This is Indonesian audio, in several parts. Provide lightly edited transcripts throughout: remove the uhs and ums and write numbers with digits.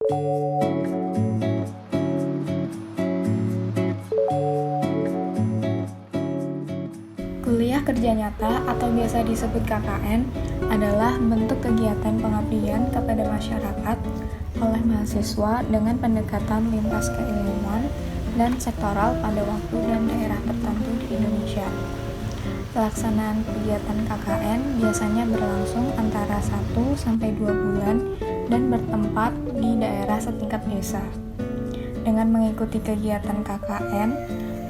Kuliah kerja nyata atau biasa disebut KKN adalah bentuk kegiatan pengabdian kepada masyarakat oleh mahasiswa dengan pendekatan lintas keilmuan dan sektoral pada waktu dan daerah tertentu di Indonesia. Pelaksanaan kegiatan KKN biasanya berlangsung antara 1 sampai 2 bulan dan bertempat di daerah setingkat desa. Dengan mengikuti kegiatan KKN,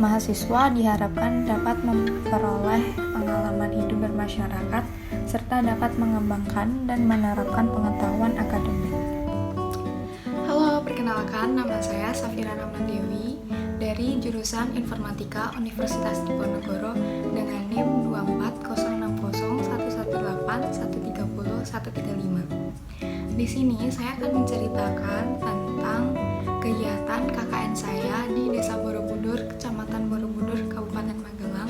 mahasiswa diharapkan dapat memperoleh pengalaman hidup bermasyarakat serta dapat mengembangkan dan menerapkan pengetahuan akademik. Halo, perkenalkan nama saya Safira Namnadewi dari jurusan Informatika Universitas Diponegoro dengan NIM 240601118130135. Di sini saya akan menceritakan tentang kegiatan KKN saya di Desa Borobudur, Kecamatan Borobudur, Kabupaten Magelang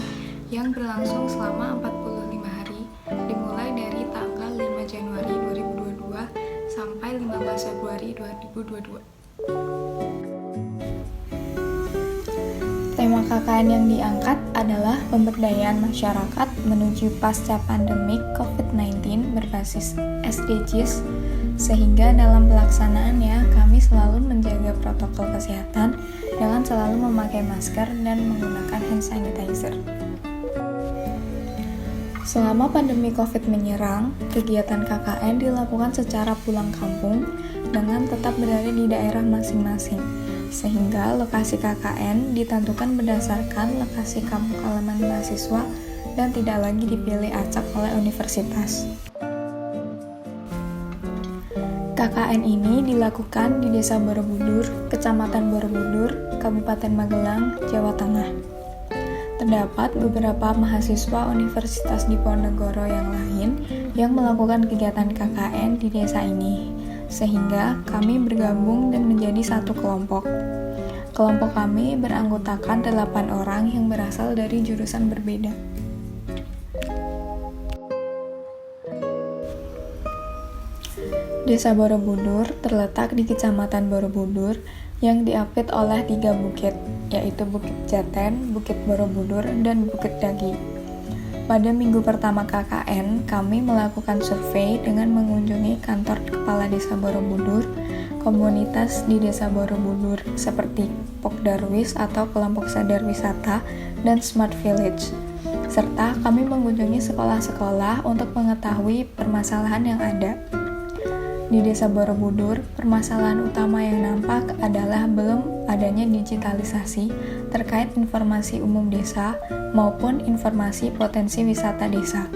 yang berlangsung selama 45 hari dimulai dari tanggal 5 Januari 2022 sampai 15 Februari 2022. Tema KKN yang diangkat adalah pemberdayaan masyarakat menuju pasca pandemik COVID-19 berbasis SDGs, sehingga dalam pelaksanaannya kami selalu menjaga protokol kesehatan dengan selalu memakai masker dan menggunakan hand sanitizer. Selama pandemi COVID menyerang, kegiatan KKN dilakukan secara pulang kampung dengan tetap berada di daerah masing-masing, sehingga lokasi KKN ditentukan berdasarkan lokasi kampung halaman mahasiswa dan tidak lagi dipilih acak oleh universitas. KKN ini dilakukan di Desa Borobudur, Kecamatan Borobudur, Kabupaten Magelang, Jawa Tengah. Terdapat beberapa mahasiswa Universitas Diponegoro yang lain yang melakukan kegiatan KKN di desa ini, sehingga kami bergabung dan menjadi satu kelompok. Kelompok kami beranggotakan 8 orang yang berasal dari jurusan berbeda. Desa Borobudur terletak di Kecamatan Borobudur yang diapit oleh 3 bukit, yaitu Bukit Jaten, Bukit Borobudur, dan Bukit Dagi. Pada minggu pertama KKN, kami melakukan survei dengan mengunjungi kantor Kepala Desa Borobudur, komunitas di Desa Borobudur seperti Pokdarwis atau Kelompok Sadar Wisata, dan Smart Village. Serta kami mengunjungi sekolah-sekolah untuk mengetahui permasalahan yang ada. Di Desa Borobudur, permasalahan utama yang nampak adalah belum adanya digitalisasi terkait informasi umum desa maupun informasi potensi wisata desa.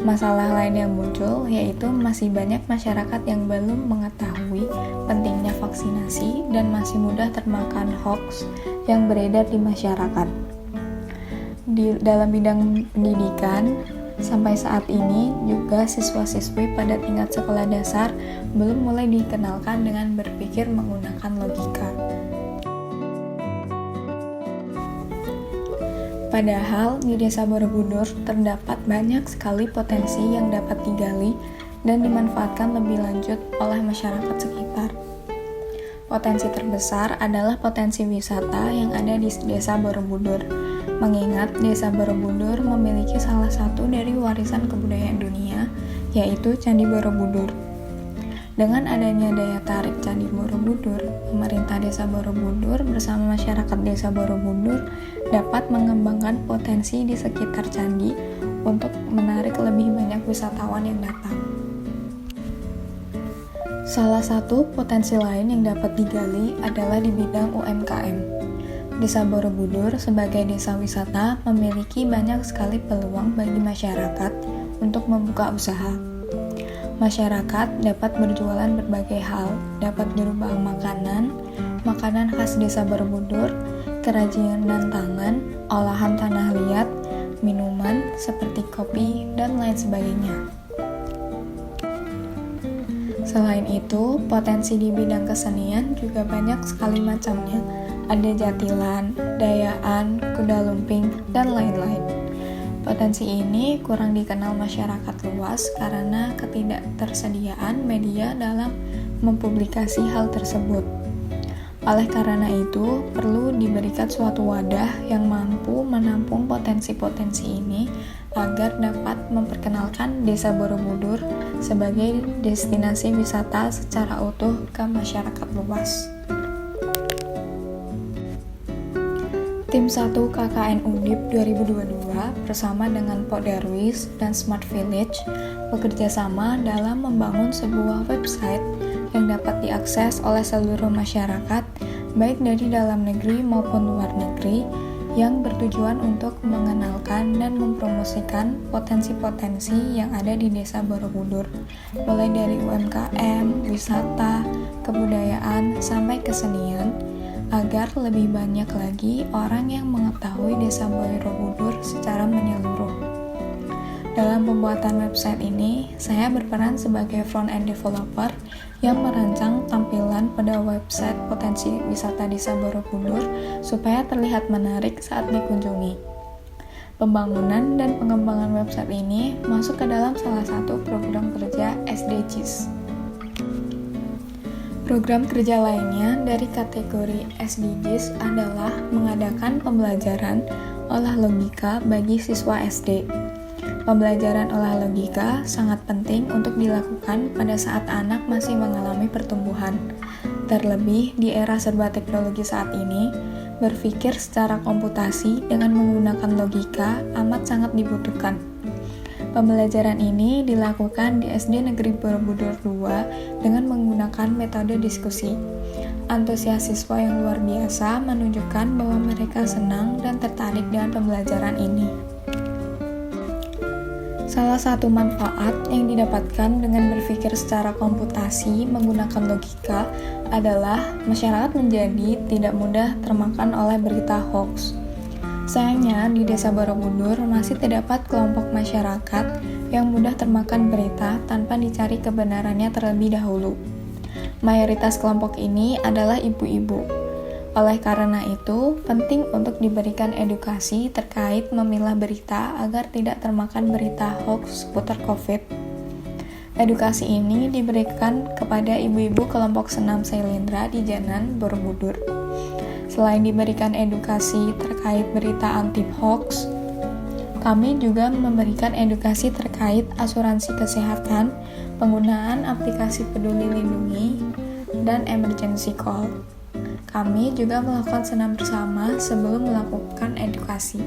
Masalah lain yang muncul yaitu masih banyak masyarakat yang belum mengetahui pentingnya vaksinasi dan masih mudah termakan hoax yang beredar di masyarakat. Dalam bidang pendidikan, sampai saat ini juga siswa-siswi pada tingkat sekolah dasar belum mulai dikenalkan dengan berpikir menggunakan logika. Padahal di Desa Borobudur terdapat banyak sekali potensi yang dapat digali dan dimanfaatkan lebih lanjut oleh masyarakat sekitar. Potensi terbesar adalah potensi wisata yang ada di Desa Borobudur, mengingat Desa Borobudur memiliki salah satu dari warisan kebudayaan dunia, yaitu Candi Borobudur. Dengan adanya daya tarik Candi Borobudur, pemerintah Desa Borobudur bersama masyarakat Desa Borobudur dapat mengembangkan potensi di sekitar candi untuk menarik lebih banyak wisatawan yang datang. Salah satu potensi lain yang dapat digali adalah di bidang UMKM. Desa Borobudur sebagai desa wisata memiliki banyak sekali peluang bagi masyarakat untuk membuka usaha. Masyarakat dapat berjualan berbagai hal, dapat berupa makanan khas Desa Borobudur, kerajinan tangan, olahan tanah liat, minuman seperti kopi, dan lain sebagainya. Selain itu, potensi di bidang kesenian juga banyak sekali macamnya. Ada jatilan, dayaan, kuda lumping, dan lain-lain. Potensi ini kurang dikenal masyarakat luas karena ketidaktersediaan media dalam mempublikasi hal tersebut. Oleh karena itu, perlu diberikan suatu wadah yang mampu menampung potensi-potensi ini agar dapat memperkenalkan Desa Borobudur sebagai destinasi wisata secara utuh ke masyarakat luas. Tim 1 KKN Undip 2022 bersama dengan Pok Darwis dan Smart Village bekerja sama dalam membangun sebuah website yang dapat diakses oleh seluruh masyarakat, baik dari dalam negeri maupun luar negeri, yang bertujuan untuk mengenalkan dan mempromosikan potensi-potensi yang ada di Desa Borobudur, mulai dari UMKM, wisata, kebudayaan, sampai kesenian, agar lebih banyak lagi orang yang mengetahui Desa Borobudur secara menyeluruh. Dalam pembuatan website ini, saya berperan sebagai front-end developer yang merancang tampilan pada website potensi wisata Desa Borobudur supaya terlihat menarik saat dikunjungi. Pembangunan dan pengembangan website ini masuk ke dalam salah satu program kerja SDGs. Program kerja lainnya dari kategori SDGs adalah mengadakan pembelajaran olah logika bagi siswa SD. Pembelajaran olah logika sangat penting untuk dilakukan pada saat anak masih mengalami pertumbuhan. Terlebih di era serba teknologi saat ini, berpikir secara komputasi dengan menggunakan logika amat sangat dibutuhkan. Pembelajaran ini dilakukan di SD Negeri Borobudur 2 dengan menggunakan metode diskusi. Antusias siswa yang luar biasa menunjukkan bahwa mereka senang dan tertarik dengan pembelajaran ini. Salah satu manfaat yang didapatkan dengan berpikir secara komputasi menggunakan logika adalah masyarakat menjadi tidak mudah termakan oleh berita hoax. Sayangnya, di Desa Borobudur masih terdapat kelompok masyarakat yang mudah termakan berita tanpa dicari kebenarannya terlebih dahulu. Mayoritas kelompok ini adalah ibu-ibu. Oleh karena itu, penting untuk diberikan edukasi terkait memilah berita agar tidak termakan berita hoax seputar COVID. Edukasi ini diberikan kepada ibu-ibu kelompok senam Sailendra di Janan, Borobudur. Selain diberikan edukasi terkait berita anti hoax, kami juga memberikan edukasi terkait asuransi kesehatan, penggunaan aplikasi Peduli Lindungi, dan emergency call. Kami juga melakukan senam bersama sebelum melakukan edukasi.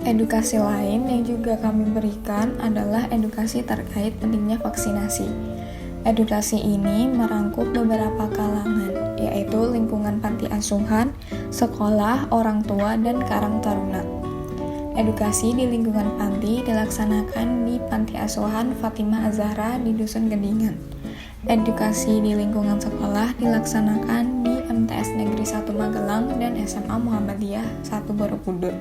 Edukasi lain yang juga kami berikan adalah edukasi terkait pentingnya vaksinasi. Edukasi ini merangkup beberapa kalangan, yaitu lingkungan panti asuhan, sekolah, orang tua, dan karang taruna. Edukasi di lingkungan panti dilaksanakan di Panti Asuhan Fatimah Az-Zahra di Dusun Gendingan. Edukasi di lingkungan sekolah dilaksanakan di MTS Negeri 1 Magelang dan SMA Muhammadiyah 1 Borobudur.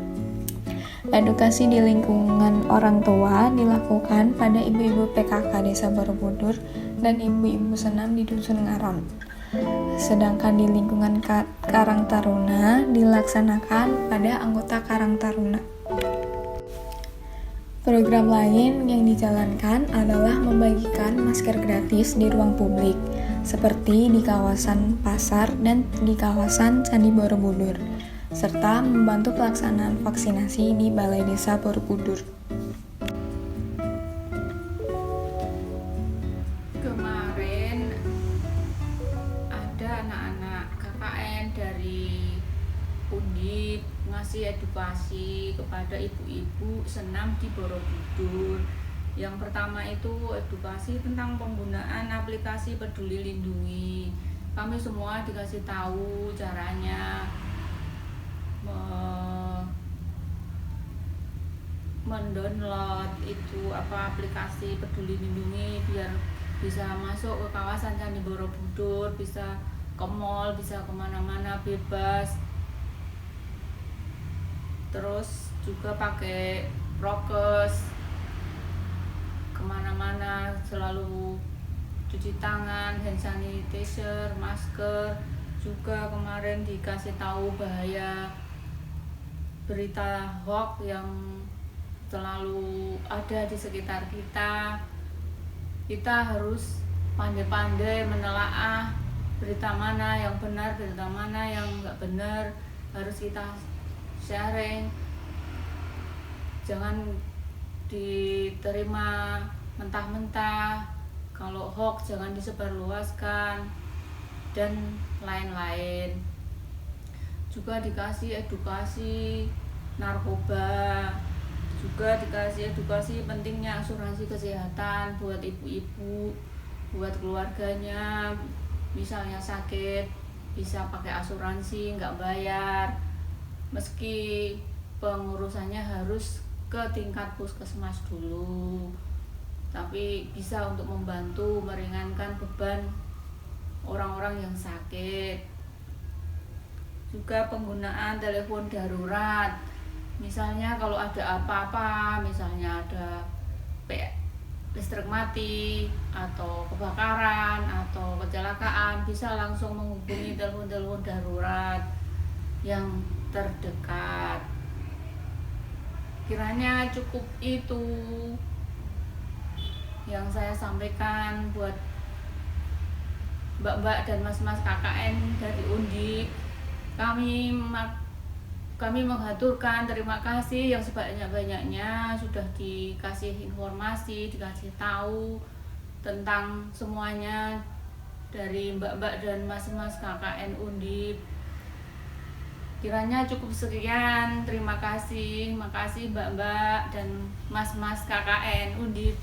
Edukasi di lingkungan orang tua dilakukan pada ibu-ibu PKK Desa Borobudur dan ibu-ibu senam di Dusun Ngaron. Sedangkan di lingkungan Karang Taruna dilaksanakan pada anggota Karang Taruna. Program lain yang dijalankan adalah membagikan masker gratis di ruang publik, seperti di kawasan pasar dan di kawasan Candi Borobudur, serta membantu pelaksanaan vaksinasi di Balai Desa Borobudur. Kemarin ada anak-anak KKN dari Undip ngasih edukasi kepada ibu-ibu senam di Borobudur. Yang pertama itu edukasi tentang penggunaan aplikasi Peduli Lindungi. Kami semua dikasih tahu caranya mendownload itu aplikasi Peduli Lindungi biar bisa masuk ke kawasan Candi Borobudur, bisa ke mall, bisa kemana-mana bebas. Terus juga pakai prokes, kemana-mana selalu cuci tangan, hand sanitizer, masker. Juga kemarin dikasih tahu bahaya berita hoax yang selalu ada di sekitar kita. Kita harus pandai-pandai menelaah berita mana yang benar, berita mana yang nggak benar, harus kita sharing. Jangan diterima mentah-mentah. Kalau hoax jangan disebarluaskan dan lain-lain. Juga dikasih edukasi narkoba, juga dikasih edukasi pentingnya asuransi kesehatan buat ibu-ibu, buat keluarganya. Misalnya sakit bisa pakai asuransi, nggak bayar, meski pengurusannya harus ke tingkat puskesmas dulu, tapi bisa untuk membantu meringankan beban orang-orang yang sakit. Juga penggunaan telepon darurat, misalnya kalau ada apa-apa, misalnya ada listrik mati atau kebakaran atau kecelakaan, bisa langsung menghubungi telepon-telepon darurat yang terdekat. Kiranya cukup itu yang saya sampaikan buat mbak-mbak dan mas-mas KKN dari Undip. Kami mengaturkan terima kasih yang sebanyak-banyaknya sudah dikasih informasi, dikasih tahu tentang semuanya dari mbak-mbak dan mas-mas KKN Undip. Kiranya cukup sekian, terima kasih. Makasih mbak-mbak dan mas-mas KKN Undip.